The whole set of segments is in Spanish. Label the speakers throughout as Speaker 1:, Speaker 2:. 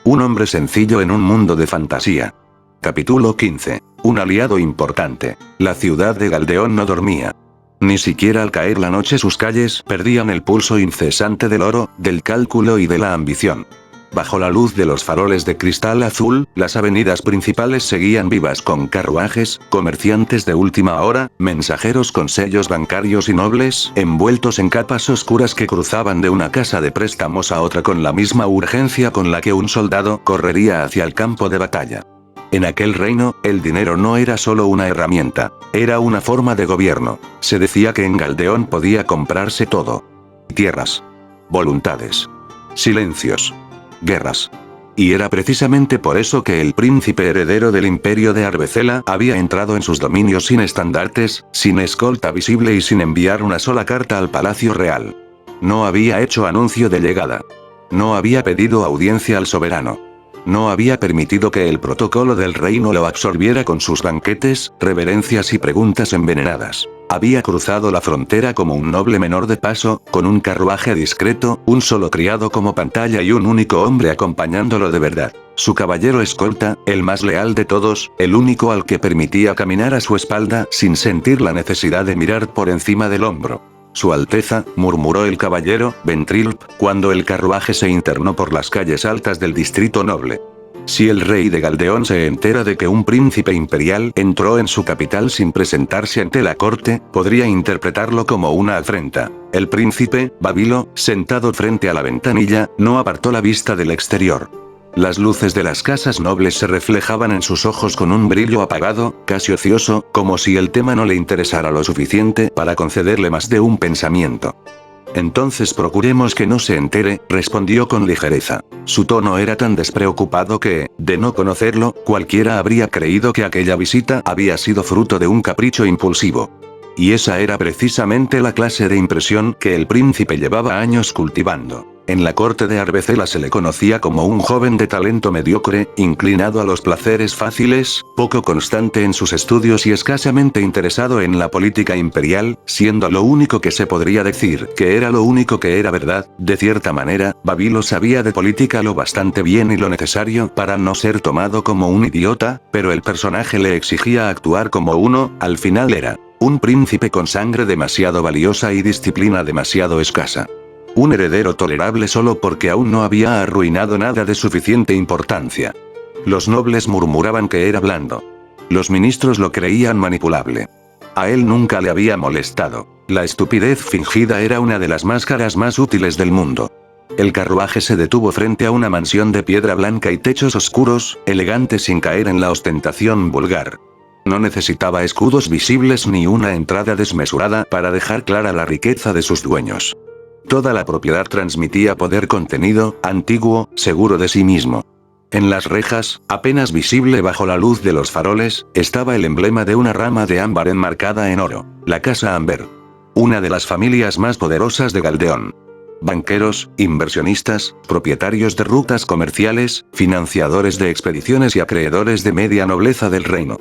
Speaker 1: Un hombre sencillo en un mundo de fantasía. Capítulo 15. Un aliado importante. La ciudad de Galdeón no dormía. Ni siquiera al caer la noche sus calles perdían el pulso incesante del oro, del cálculo y de la ambición. Bajo la luz de los faroles de cristal azul, las avenidas principales seguían vivas con carruajes, comerciantes de última hora, mensajeros con sellos bancarios y nobles, envueltos en capas oscuras que cruzaban de una casa de préstamos a otra con la misma urgencia con la que un soldado correría hacia el campo de batalla. En aquel reino, el dinero no era solo una herramienta, era una forma de gobierno. Se decía que en Galdeón podía comprarse todo. Tierras. Voluntades. Silencios. Guerras. Y era precisamente por eso que el príncipe heredero del imperio de Arbecela había entrado en sus dominios sin estandartes, sin escolta visible y sin enviar una sola carta al Palacio Real. No había hecho anuncio de llegada. No había pedido audiencia al soberano. No había permitido que el protocolo del reino lo absorbiera con sus banquetes, reverencias y preguntas envenenadas. Había cruzado la frontera como un noble menor de paso, con un carruaje discreto, un solo criado como pantalla y un único hombre acompañándolo de verdad. Su caballero escolta, el más leal de todos, el único al que permitía caminar a su espalda sin sentir la necesidad de mirar por encima del hombro. Su Alteza, murmuró el caballero, Ventrilp, cuando el carruaje se internó por las calles altas del distrito noble. Si el rey de Galdeón se entera de que un príncipe imperial entró en su capital sin presentarse ante la corte, podría interpretarlo como una afrenta. El príncipe, Babilo, sentado frente a la ventanilla, no apartó la vista del exterior. Las luces de las casas nobles se reflejaban en sus ojos con un brillo apagado, casi ocioso, como si el tema no le interesara lo suficiente para concederle más de un pensamiento. Entonces procuremos que no se entere, respondió con ligereza. Su tono era tan despreocupado que, de no conocerlo, cualquiera habría creído que aquella visita había sido fruto de un capricho impulsivo. Y esa era precisamente la clase de impresión que el príncipe llevaba años cultivando. En la corte de Arbecela se le conocía como un joven de talento mediocre, inclinado a los placeres fáciles, poco constante en sus estudios y escasamente interesado en la política imperial, siendo lo único que se podría decir que era lo único que era verdad. De cierta manera, Babilo sabía de política lo bastante bien y lo necesario para no ser tomado como un idiota, pero el personaje le exigía actuar como uno. Al final era un príncipe con sangre demasiado valiosa y disciplina demasiado escasa. Un heredero tolerable solo porque aún no había arruinado nada de suficiente importancia. Los nobles murmuraban que era blando. Los ministros lo creían manipulable. A él nunca le había molestado. La estupidez fingida era una de las máscaras más útiles del mundo. El carruaje se detuvo frente a una mansión de piedra blanca y techos oscuros, elegante sin caer en la ostentación vulgar. No necesitaba escudos visibles ni una entrada desmesurada para dejar clara la riqueza de sus dueños. Toda la propiedad transmitía poder contenido, antiguo, seguro de sí mismo. En las rejas, apenas visible bajo la luz de los faroles, estaba el emblema de una rama de ámbar enmarcada en oro, la Casa Amber. Una de las familias más poderosas de Galdeón. Banqueros, inversionistas, propietarios de rutas comerciales, financiadores de expediciones y acreedores de media nobleza del reino.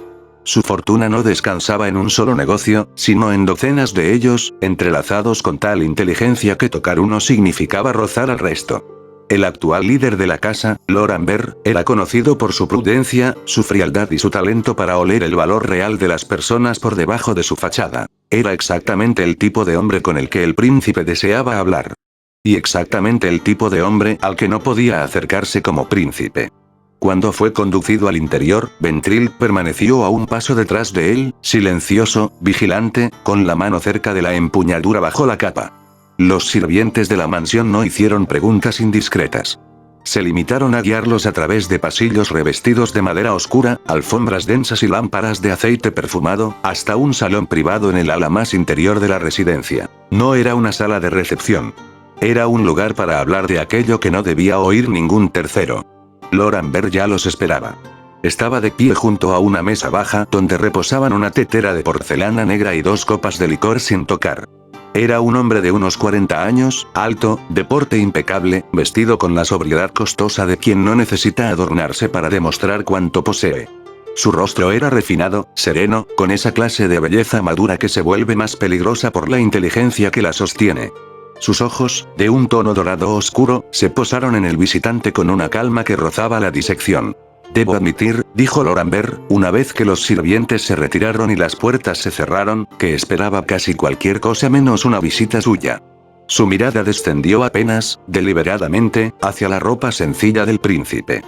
Speaker 1: Su fortuna no descansaba en un solo negocio, sino en docenas de ellos, entrelazados con tal inteligencia que tocar uno significaba rozar al resto. El actual líder de la casa, Lord Amber, era conocido por su prudencia, su frialdad y su talento para oler el valor real de las personas por debajo de su fachada. Era exactamente el tipo de hombre con el que el príncipe deseaba hablar. Y exactamente el tipo de hombre al que no podía acercarse como príncipe. Cuando fue conducido al interior, Ventril permaneció a un paso detrás de él, silencioso, vigilante, con la mano cerca de la empuñadura bajo la capa. Los sirvientes de la mansión no hicieron preguntas indiscretas. Se limitaron a guiarlos a través de pasillos revestidos de madera oscura, alfombras densas y lámparas de aceite perfumado, hasta un salón privado en el ala más interior de la residencia. No era una sala de recepción. Era un lugar para hablar de aquello que no debía oír ningún tercero. Lord Amber ya los esperaba. Estaba de pie junto a una mesa baja donde reposaban una tetera de porcelana negra y dos copas de licor sin tocar. Era un hombre de unos 40 años, alto, de porte impecable, vestido con la sobriedad costosa de quien no necesita adornarse para demostrar cuánto posee. Su rostro era refinado, sereno, con esa clase de belleza madura que se vuelve más peligrosa por la inteligencia que la sostiene. Sus ojos, de un tono dorado oscuro, se posaron en el visitante con una calma que rozaba la disección. Debo admitir, dijo Lord Amber, una vez que los sirvientes se retiraron y las puertas se cerraron, que esperaba casi cualquier cosa menos una visita suya. Su mirada descendió apenas, deliberadamente, hacia la ropa sencilla del príncipe.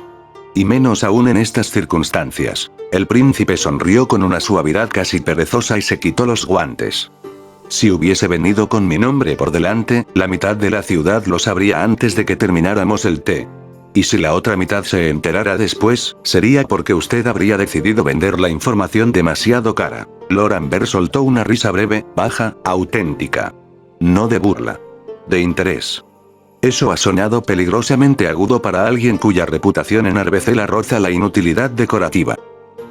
Speaker 1: Y menos aún en estas circunstancias. El príncipe sonrió con una suavidad casi perezosa y se quitó los guantes. Si hubiese venido con mi nombre por delante, la mitad de la ciudad lo sabría antes de que termináramos el té. Y si la otra mitad se enterara después, sería porque usted habría decidido vender la información demasiado cara. Lord Amber soltó una risa breve, baja, auténtica. No de burla. De interés. Eso ha sonado peligrosamente agudo para alguien cuya reputación en Arbecela roza la inutilidad decorativa.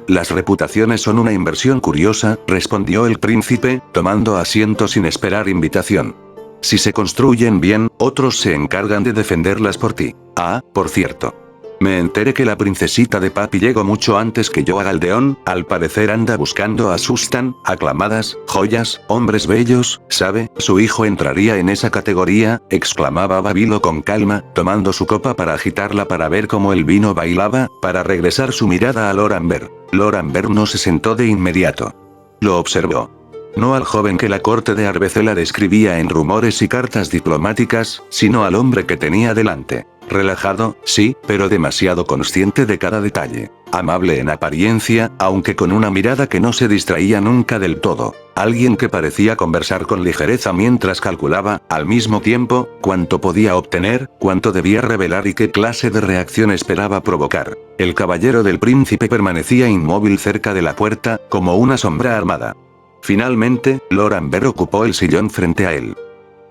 Speaker 1: Las reputaciones son una inversión curiosa, respondió el príncipe, tomando asiento sin esperar invitación. Si se construyen bien, otros se encargan de defenderlas por ti. Ah, por cierto. Me enteré que la princesita de Papi llegó mucho antes que yo a Galdeón, al parecer anda buscando a Sustan, aclamadas, joyas, hombres bellos, ¿sabe? Su hijo entraría en esa categoría, exclamaba Babilo con calma, tomando su copa para agitarla para ver cómo el vino bailaba, para regresar su mirada a Lord Amber. Lord Amber no se sentó de inmediato. Lo observó. No al joven que la corte de Arbecela describía en rumores y cartas diplomáticas, sino al hombre que tenía delante. Relajado, sí, pero demasiado consciente de cada detalle. Amable en apariencia, aunque con una mirada que no se distraía nunca del todo. Alguien que parecía conversar con ligereza mientras calculaba, al mismo tiempo, cuánto podía obtener, cuánto debía revelar y qué clase de reacción esperaba provocar. El caballero del príncipe permanecía inmóvil cerca de la puerta, como una sombra armada. Finalmente, Lord Amber ocupó el sillón frente a él.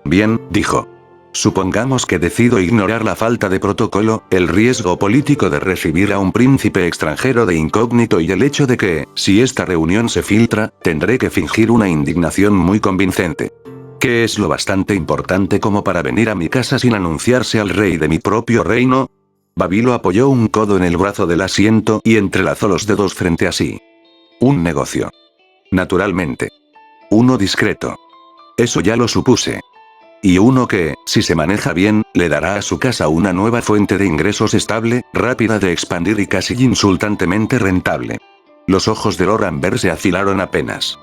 Speaker 1: Bien, dijo. Supongamos que decido ignorar la falta de protocolo, el riesgo político de recibir a un príncipe extranjero de incógnito y el hecho de que, si esta reunión se filtra, tendré que fingir una indignación muy convincente. ¿Qué es lo bastante importante como para venir a mi casa sin anunciarse al rey de mi propio reino? Babilo apoyó un codo en el brazo del asiento y entrelazó los dedos frente a sí. Un negocio. Naturalmente. Uno discreto. Eso ya lo supuse. Y uno que, si se maneja bien, le dará a su casa una nueva fuente de ingresos estable, rápida de expandir y casi insultantemente rentable. Los ojos de Lord Amber se afilaron apenas.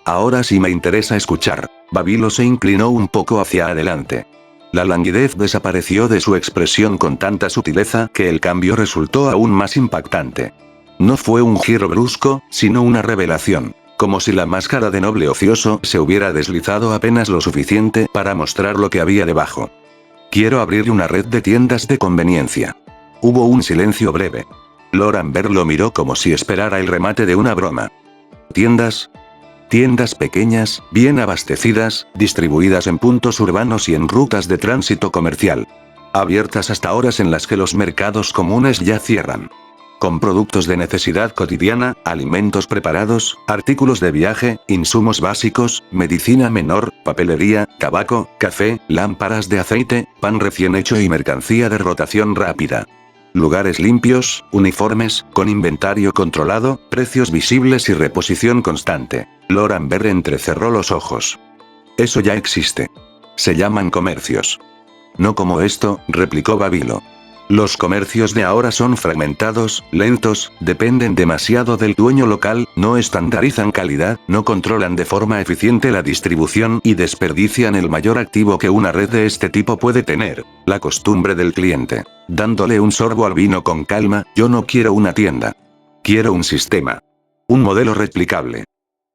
Speaker 1: Ahora sí me interesa escuchar. Babilo se inclinó un poco hacia adelante. La languidez desapareció de su expresión con tanta sutileza que el cambio resultó aún más impactante. No fue un giro brusco, sino una revelación. Como si la máscara de noble ocioso se hubiera deslizado apenas lo suficiente para mostrar lo que había debajo. Quiero abrir una red de tiendas de conveniencia. Hubo un silencio breve. Lord Amber lo miró como si esperara el remate de una broma. ¿Tiendas? Tiendas pequeñas, bien abastecidas, distribuidas en puntos urbanos y en rutas de tránsito comercial. Abiertas hasta horas en las que los mercados comunes ya cierran. Con productos de necesidad cotidiana, alimentos preparados, artículos de viaje, insumos básicos, medicina menor, papelería, tabaco, café, lámparas de aceite, pan recién hecho y mercancía de rotación rápida. Lugares limpios, uniformes, con inventario controlado, precios visibles y reposición constante. Lord Amber entrecerró los ojos. Eso ya existe. Se llaman comercios. No como esto, replicó Babilo. Los comercios de ahora son fragmentados, lentos, dependen demasiado del dueño local, no estandarizan calidad, no controlan de forma eficiente la distribución y desperdician el mayor activo que una red de este tipo puede tener, la costumbre del cliente. Dándole un sorbo al vino con calma, yo no quiero una tienda. Quiero un sistema. Un modelo replicable.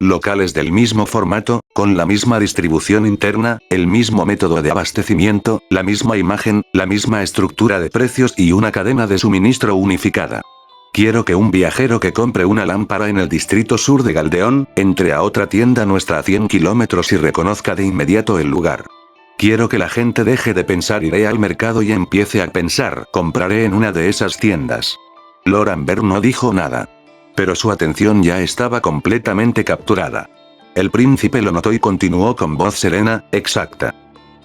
Speaker 1: Locales del mismo formato, con la misma distribución interna, el mismo método de abastecimiento, la misma imagen, la misma estructura de precios y una cadena de suministro unificada. Quiero que un viajero que compre una lámpara en el distrito sur de Galdeón, entre a otra tienda nuestra a 100 kilómetros y reconozca de inmediato el lugar. Quiero que la gente deje de pensar iré al mercado y empiece a pensar compraré en una de esas tiendas. Lord Amber no dijo nada. Pero su atención ya estaba completamente capturada. El príncipe lo notó y continuó con voz serena, exacta.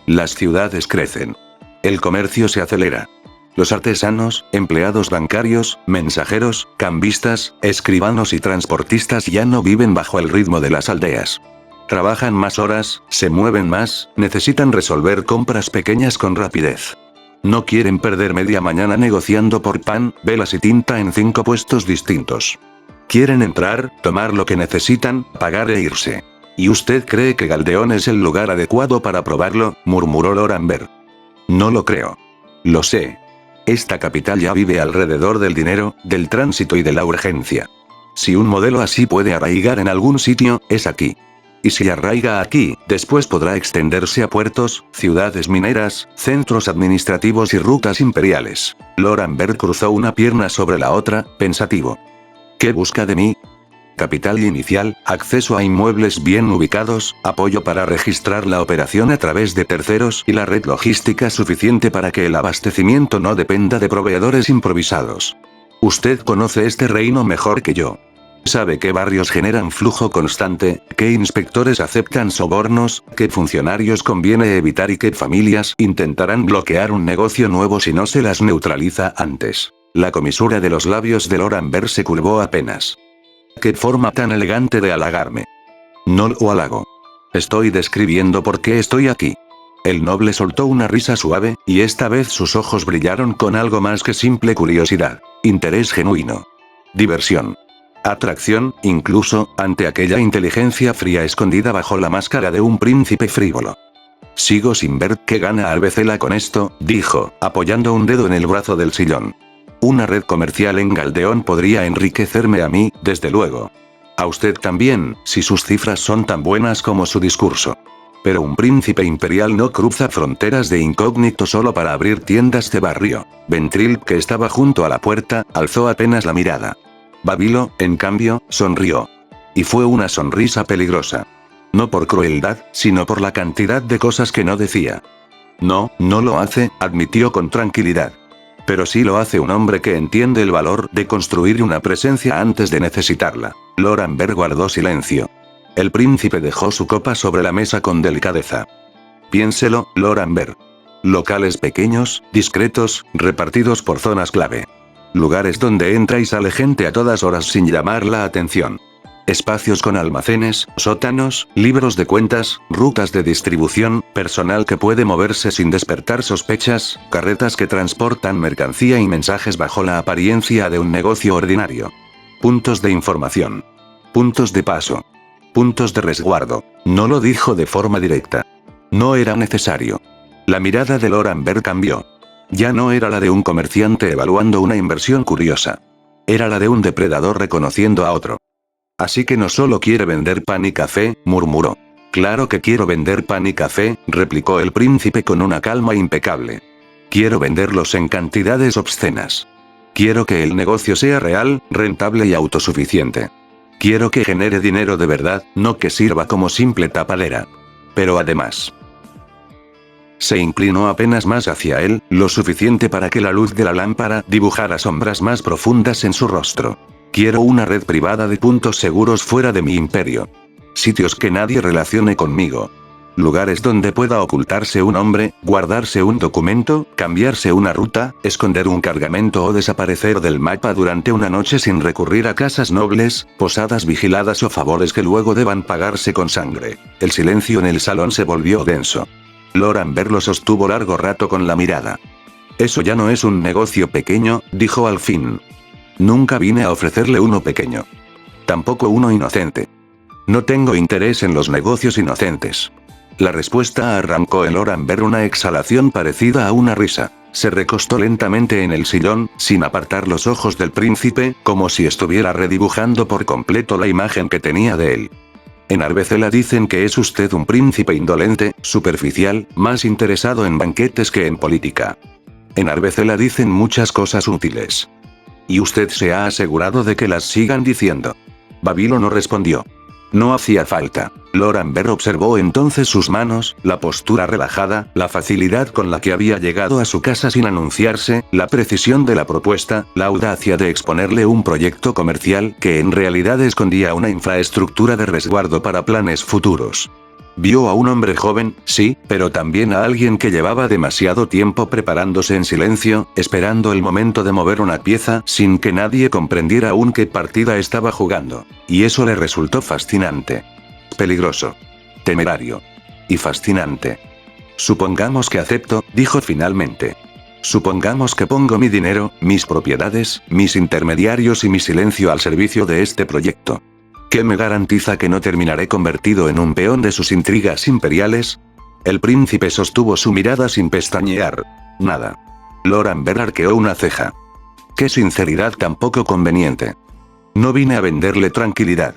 Speaker 1: Las ciudades crecen. El comercio se acelera. Los artesanos, empleados bancarios, mensajeros, cambistas, escribanos y transportistas ya no viven bajo el ritmo de las aldeas. Trabajan más horas, se mueven más, necesitan resolver compras pequeñas con rapidez. No quieren perder media mañana negociando por pan, velas y tinta en 5 puestos distintos. Quieren entrar, tomar lo que necesitan, pagar e irse. ¿Y usted cree que Galdeón es el lugar adecuado para probarlo?, murmuró Lord Amber. No lo creo. Lo sé. Esta capital ya vive alrededor del dinero, del tránsito y de la urgencia. Si un modelo así puede arraigar en algún sitio, es aquí. Y si arraiga aquí, después podrá extenderse a puertos, ciudades mineras, centros administrativos y rutas imperiales. Lord Amber cruzó una pierna sobre la otra, pensativo. ¿Qué busca de mí? Capital inicial, acceso a inmuebles bien ubicados, apoyo para registrar la operación a través de terceros y la red logística suficiente para que el abastecimiento no dependa de proveedores improvisados. Usted conoce este reino mejor que yo. Sabe qué barrios generan flujo constante, qué inspectores aceptan sobornos, qué funcionarios conviene evitar y qué familias intentarán bloquear un negocio nuevo si no se las neutraliza antes. La comisura de los labios de Lord Amber se curvó apenas. ¡Qué forma tan elegante de halagarme! No lo halago. Estoy describiendo por qué estoy aquí. El noble soltó una risa suave, y esta vez sus ojos brillaron con algo más que simple curiosidad. Interés genuino. Diversión. Atracción, incluso, ante aquella inteligencia fría escondida bajo la máscara de un príncipe frívolo. Sigo sin ver qué gana Albacela con esto, dijo, apoyando un dedo en el brazo del sillón. Una red comercial en Galdeón podría enriquecerme a mí, desde luego. A usted también, si sus cifras son tan buenas como su discurso. Pero un príncipe imperial no cruza fronteras de incógnito solo para abrir tiendas de barrio. Ventril, que estaba junto a la puerta, alzó apenas la mirada. Babilo, en cambio, sonrió. Y fue una sonrisa peligrosa. No por crueldad, sino por la cantidad de cosas que no decía. No, no lo hace, admitió con tranquilidad. Pero sí lo hace un hombre que entiende el valor de construir una presencia antes de necesitarla. Lord Amber guardó silencio. El príncipe dejó su copa sobre la mesa con delicadeza. Piénselo, Lord Amber. Locales pequeños, discretos, repartidos por zonas clave. Lugares donde entra y sale gente a todas horas sin llamar la atención. Espacios con almacenes, sótanos, libros de cuentas, rutas de distribución, personal que puede moverse sin despertar sospechas, carretas que transportan mercancía y mensajes bajo la apariencia de un negocio ordinario. Puntos de información. Puntos de paso. Puntos de resguardo. No lo dijo de forma directa. No era necesario. La mirada de Lord Amber cambió. Ya no era la de un comerciante evaluando una inversión curiosa. Era la de un depredador reconociendo a otro. Así que no solo quiere vender pan y café, murmuró. Claro que quiero vender pan y café, replicó el príncipe con una calma impecable. Quiero venderlos en cantidades obscenas. Quiero que el negocio sea real, rentable y autosuficiente. Quiero que genere dinero de verdad, no que sirva como simple tapadera. Pero además... Se inclinó apenas más hacia él, lo suficiente para que la luz de la lámpara dibujara sombras más profundas en su rostro. Quiero una red privada de puntos seguros fuera de mi imperio. Sitios que nadie relacione conmigo. Lugares donde pueda ocultarse un hombre, guardarse un documento, cambiarse una ruta, esconder un cargamento o desaparecer del mapa durante una noche sin recurrir a casas nobles, posadas vigiladas o favores que luego deban pagarse con sangre. El silencio en el salón se volvió denso. Lord Amber lo sostuvo largo rato con la mirada. Eso ya no es un negocio pequeño, dijo al fin. Nunca vine a ofrecerle uno pequeño. Tampoco uno inocente. No tengo interés en los negocios inocentes. La respuesta arrancó en Lord Amber una exhalación parecida a una risa. Se recostó lentamente en el sillón, sin apartar los ojos del príncipe, como si estuviera redibujando por completo la imagen que tenía de él. En Arbacela dicen que es usted un príncipe indolente, superficial, más interesado en banquetes que en política. En Arbacela dicen muchas cosas útiles. Y usted se ha asegurado de que las sigan diciendo. Babilo no respondió. No hacía falta. Lord Amber observó entonces sus manos, la postura relajada, la facilidad con la que había llegado a su casa sin anunciarse, la precisión de la propuesta, la audacia de exponerle un proyecto comercial que en realidad escondía una infraestructura de resguardo para planes futuros. Vio a un hombre joven, sí, pero también a alguien que llevaba demasiado tiempo preparándose en silencio, esperando el momento de mover una pieza sin que nadie comprendiera aún qué partida estaba jugando. Y eso le resultó fascinante. Peligroso. temerario. Y fascinante. Supongamos que acepto, dijo finalmente. Supongamos que pongo mi dinero, mis propiedades, mis intermediarios y mi silencio al servicio de este proyecto. ¿Qué me garantiza que no terminaré convertido en un peón de sus intrigas imperiales? El príncipe sostuvo su mirada sin pestañear. Nada. Lord Amber arqueó una ceja. Qué sinceridad tan poco conveniente. No vine a venderle tranquilidad.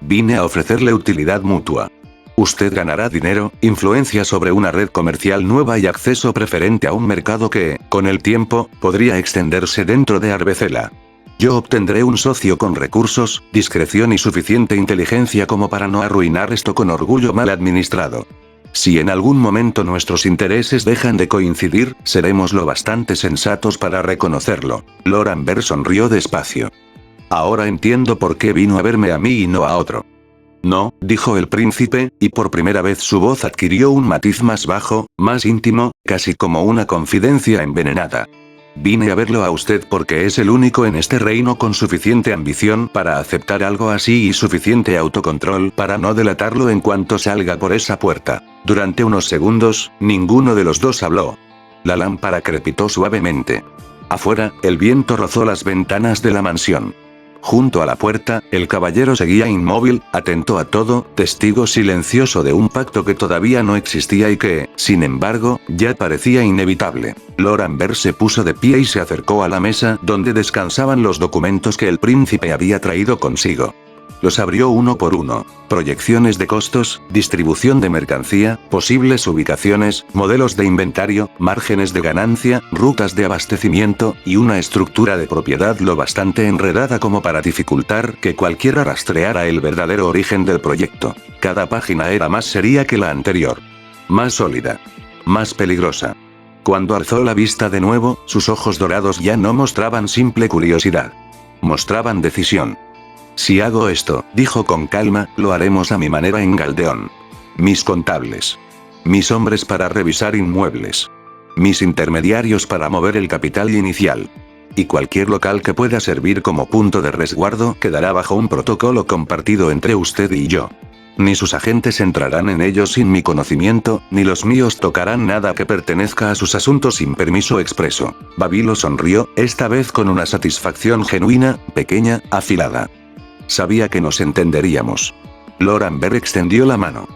Speaker 1: Vine a ofrecerle utilidad mutua. Usted ganará dinero, influencia sobre una red comercial nueva y acceso preferente a un mercado que, con el tiempo, podría extenderse dentro de Arbecela. Yo obtendré un socio con recursos, discreción y suficiente inteligencia como para no arruinar esto con orgullo mal administrado. Si en algún momento nuestros intereses dejan de coincidir, seremos lo bastante sensatos para reconocerlo. Lord Amber sonrió despacio. Ahora entiendo por qué vino a verme a mí y no a otro. No, dijo el príncipe, y por primera vez su voz adquirió un matiz más bajo, más íntimo, casi como una confidencia envenenada. Vine a verlo a usted porque es el único en este reino con suficiente ambición para aceptar algo así y suficiente autocontrol para no delatarlo en cuanto salga por esa puerta. Durante unos segundos, ninguno de los dos habló. La lámpara crepitó suavemente. Afuera, el viento rozó las ventanas de la mansión. Junto a la puerta, el caballero seguía inmóvil, atento a todo, testigo silencioso de un pacto que todavía no existía y que, sin embargo, ya parecía inevitable. Lord Amber se puso de pie y se acercó a la mesa donde descansaban los documentos que el príncipe había traído consigo. Los abrió uno por uno. Proyecciones de costos, distribución de mercancía, posibles ubicaciones, modelos de inventario, márgenes de ganancia, rutas de abastecimiento, y una estructura de propiedad lo bastante enredada como para dificultar que cualquiera rastreara el verdadero origen del proyecto. Cada página era más seria que la anterior. Más sólida. Más peligrosa. Cuando alzó la vista de nuevo, sus ojos dorados ya no mostraban simple curiosidad. Mostraban decisión. Si hago esto, dijo con calma, lo haremos a mi manera en Galdeón. Mis contables. Mis hombres para revisar inmuebles. Mis intermediarios para mover el capital inicial. Y cualquier local que pueda servir como punto de resguardo quedará bajo un protocolo compartido entre usted y yo. Ni sus agentes entrarán en ellos sin mi conocimiento, ni los míos tocarán nada que pertenezca a sus asuntos sin permiso expreso. Babilo sonrió, esta vez con una satisfacción genuina, pequeña, afilada. Sabía que nos entenderíamos. Lord Amber extendió la mano.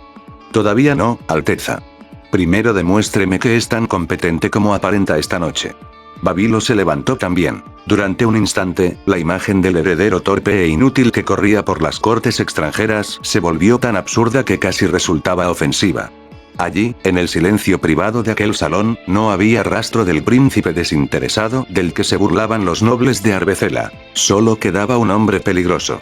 Speaker 1: Todavía no, Alteza. Primero demuéstreme que es tan competente como aparenta esta noche. Babilo se levantó también. Durante un instante, la imagen del heredero torpe e inútil que corría por las cortes extranjeras se volvió tan absurda que casi resultaba ofensiva. Allí, en el silencio privado de aquel salón, no había rastro del príncipe desinteresado del que se burlaban los nobles de Arbecela. Solo quedaba un hombre peligroso.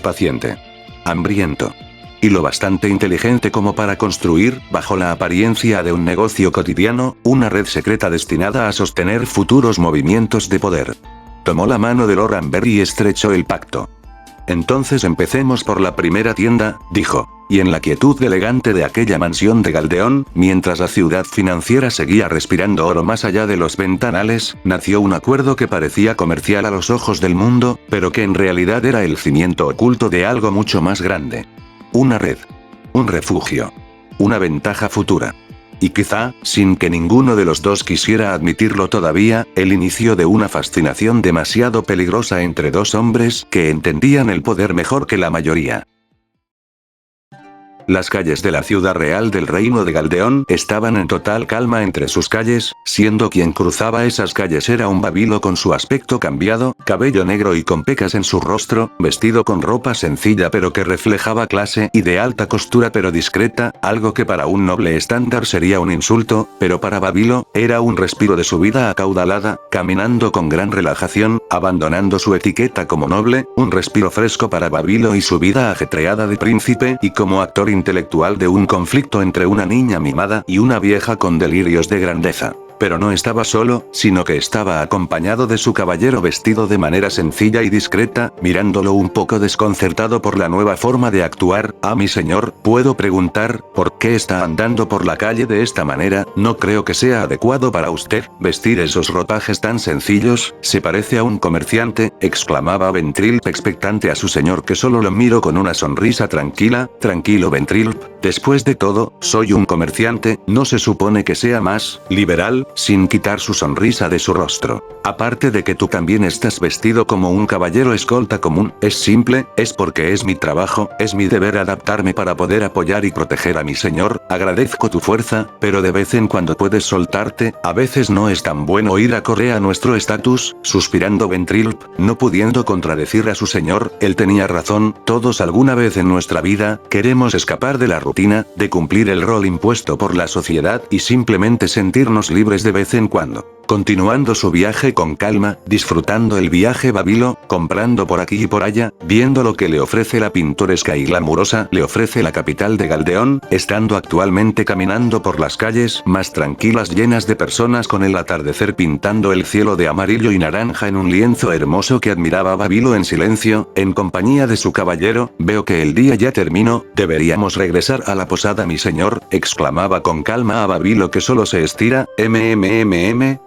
Speaker 1: Paciente. Hambriento. Y lo bastante inteligente como para construir, bajo la apariencia de un negocio cotidiano, una red secreta destinada a sostener futuros movimientos de poder. Tomó la mano de Lord Amber y estrechó el pacto. Entonces empecemos por la primera tienda, dijo. Y en la quietud elegante de aquella mansión de Galdeón, mientras la ciudad financiera seguía respirando oro más allá de los ventanales, nació un acuerdo que parecía comercial a los ojos del mundo, pero que en realidad era el cimiento oculto de algo mucho más grande. Una red. Un refugio. Una ventaja futura. Y quizá, sin que ninguno de los dos quisiera admitirlo todavía, el inicio de una fascinación demasiado peligrosa entre dos hombres que entendían el poder mejor que la mayoría. Las calles de la ciudad real del reino de Galdeón estaban en total calma entre sus calles, siendo quien cruzaba esas calles era un babilo con su aspecto cambiado, cabello negro y con pecas en su rostro, vestido con ropa sencilla pero que reflejaba clase y de alta costura pero discreta, algo que para un noble estándar sería un insulto, pero para Babilo, era un respiro de su vida acaudalada, caminando con gran relajación, abandonando su etiqueta como noble, un respiro fresco para Babilo y su vida ajetreada de príncipe y como actor intelectual de un conflicto entre una niña mimada y una vieja con delirios de grandeza. pero no estaba solo, sino que estaba acompañado de su caballero vestido de manera sencilla y discreta, mirándolo un poco desconcertado por la nueva forma de actuar. Mi señor, ¿puedo preguntar, por qué está andando por la calle de esta manera? No creo que sea adecuado para usted, vestir esos ropajes tan sencillos, se parece a un comerciante, exclamaba Ventrilp expectante a su señor que solo lo miró con una sonrisa tranquila. Tranquilo Ventrilp, después de todo, soy un comerciante, ¿no se supone que sea más liberal? Sin quitar su sonrisa de su rostro. Aparte de que tú también estás vestido como un caballero escolta común, es simple, es porque es mi trabajo, es mi deber adaptarme para poder apoyar y proteger a mi señor, agradezco tu fuerza, pero de vez en cuando puedes soltarte, a veces no es tan bueno ir acorde a nuestro estatus, suspirando Ventrilp, no pudiendo contradecir a su señor, él tenía razón, todos alguna vez en nuestra vida, queremos escapar de la rutina, de cumplir el rol impuesto por la sociedad y simplemente sentirnos libres de vez en cuando. Continuando su viaje con calma, disfrutando el viaje Babilo, comprando por aquí y por allá, viendo lo que le ofrece la pintoresca y glamurosa le ofrece la capital de Galdeón, estando actualmente caminando por las calles más tranquilas llenas de personas con el atardecer pintando el cielo de amarillo y naranja en un lienzo hermoso que admiraba Babilo en silencio, en compañía de su caballero. Veo que el día ya terminó, deberíamos regresar a la posada mi señor, exclamaba con calma a Babilo que solo se estira.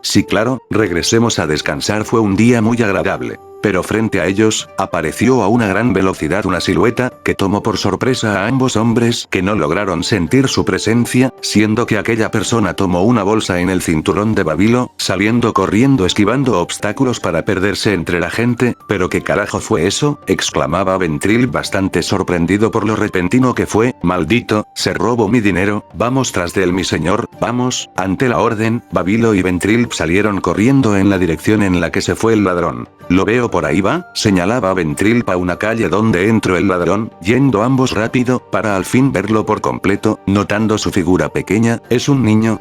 Speaker 1: Sí claro, regresemos a descansar, fue un día muy agradable. Pero frente a ellos, apareció a una gran velocidad una silueta, que tomó por sorpresa a ambos hombres que no lograron sentir su presencia, siendo que aquella persona tomó una bolsa en el cinturón de Babilo, saliendo corriendo esquivando obstáculos para perderse entre la gente. ¿Pero qué carajo fue eso?, exclamaba Ventrilp bastante sorprendido por lo repentino que fue. Maldito, se robó mi dinero, vamos tras de él mi señor, vamos. Ante la orden, Babilo y Ventrilp salieron corriendo en la dirección en la que se fue el ladrón. Lo veo por ahí va, señalaba Ventrilp a una calle donde entró el ladrón, yendo ambos rápido, para al fin verlo por completo, notando su figura pequeña, es un niño,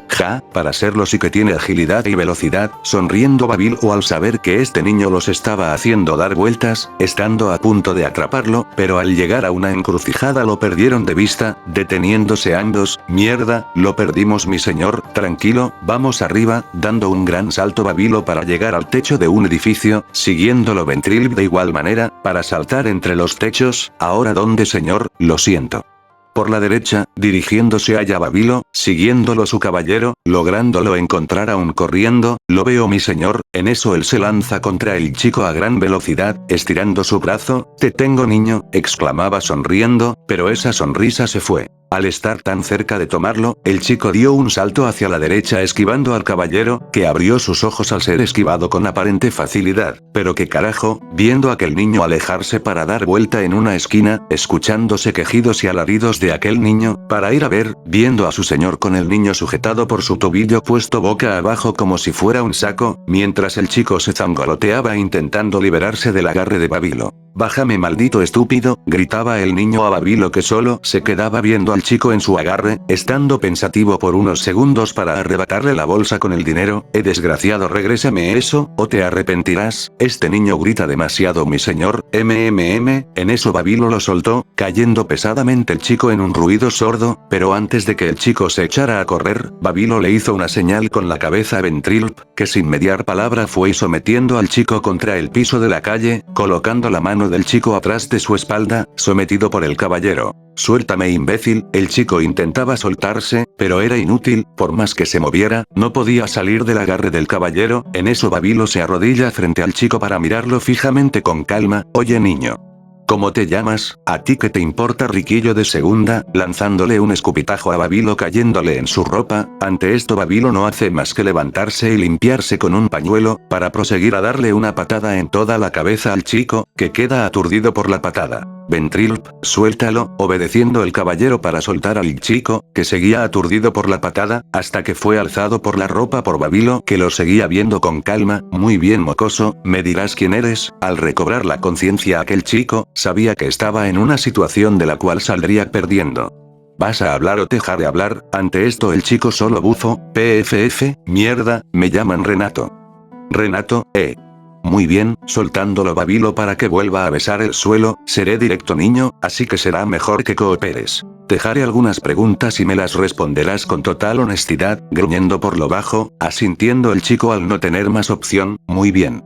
Speaker 1: para serlo sí que tiene agilidad y velocidad, sonriendo Babilo al saber que este niño los estaba haciendo dar vueltas, estando a punto de atraparlo, pero al llegar a una encrucijada lo perdieron de vista, deteniéndose ambos. Mierda, lo perdimos mi señor, tranquilo, vamos arriba, dando un gran salto Babilo para llegar al techo de un edificio, siguiéndolo Ventrilp de igual manera, para saltar entre los techos. ¿Ahora dónde señor? Lo siento. Por la derecha, dirigiéndose allá Babilo, siguiéndolo su caballero, lográndolo encontrar aún corriendo. Lo veo mi señor. En eso él se lanza contra el chico a gran velocidad, estirando su brazo. Te tengo niño, exclamaba sonriendo, pero esa sonrisa se fue. Al estar tan cerca de tomarlo, el chico dio un salto hacia la derecha esquivando al caballero, que abrió sus ojos al ser esquivado con aparente facilidad. Pero qué carajo, viendo a aquel niño alejarse para dar vuelta en una esquina, escuchándose quejidos y alaridos de aquel niño, para ir a ver, viendo a su señor con el niño sujetado por su tobillo puesto boca abajo como si fuera un saco, mientras el chico se zangoloteaba intentando liberarse del agarre de Babilo. Bájame maldito estúpido, gritaba el niño a Babilo que solo se quedaba viendo al chico en su agarre, estando pensativo por unos segundos para arrebatarle la bolsa con el dinero. Desgraciado regrésame eso, o te arrepentirás, este niño grita demasiado mi señor, en eso Babilo lo soltó, cayendo pesadamente el chico en un ruido sordo, pero antes de que el chico se echara a correr, Babilo le hizo una señal con la cabeza a Ventrilp, que sin mediar palabra fue sometiendo al chico contra el piso de la calle, colocando la mano del chico atrás de su espalda, sometido por el caballero. Suéltame imbécil, el chico intentaba soltarse, pero era inútil, por más que se moviera, no podía salir del agarre del caballero. En eso Babilo se arrodilla frente al chico para mirarlo fijamente con calma. Oye niño, ¿cómo te llamas? ¿A ti qué te importa riquillo de segunda? Lanzándole un escupitajo a Babilo cayéndole en su ropa. Ante esto Babilo no hace más que levantarse y limpiarse con un pañuelo, para proseguir a darle una patada en toda la cabeza al chico, que queda aturdido por la patada. Ventrilp, suéltalo, obedeciendo el caballero para soltar al chico, que seguía aturdido por la patada, hasta que fue alzado por la ropa por Babilo, que lo seguía viendo con calma. Muy bien mocoso, me dirás quién eres. Al recobrar la conciencia aquel chico, sabía que estaba en una situación de la cual saldría perdiendo. ¿Vas a hablar o dejar de hablar? Ante esto el chico solo bufó. PFF, mierda, me llaman Renato. Renato, Muy bien, soltándolo Babilo para que vuelva a besar el suelo, seré directo niño, así que será mejor que cooperes. Te haré algunas preguntas y me las responderás con total honestidad, gruñendo por lo bajo, asintiendo el chico al no tener más opción. Muy bien.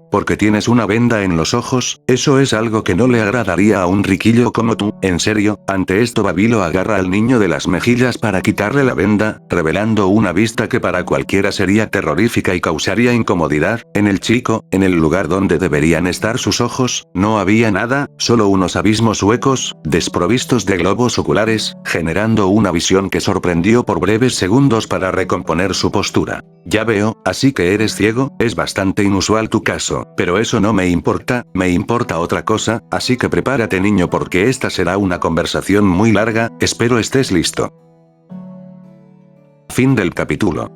Speaker 1: Porque tienes una venda en los ojos, eso es algo que no le agradaría a un riquillo como tú, en serio. Ante esto Babilo agarra al niño de las mejillas para quitarle la venda, revelando una vista que para cualquiera sería terrorífica y causaría incomodidad. En el chico, en el lugar donde deberían estar sus ojos, no había nada, solo unos abismos huecos, desprovistos de globos oculares, generando una visión que sorprendió por breves segundos para recomponer su postura. Ya veo, así que eres ciego, es bastante inusual tu caso, pero eso no me importa otra cosa, así que prepárate niño porque esta será una conversación muy larga, espero estés listo. Fin del capítulo.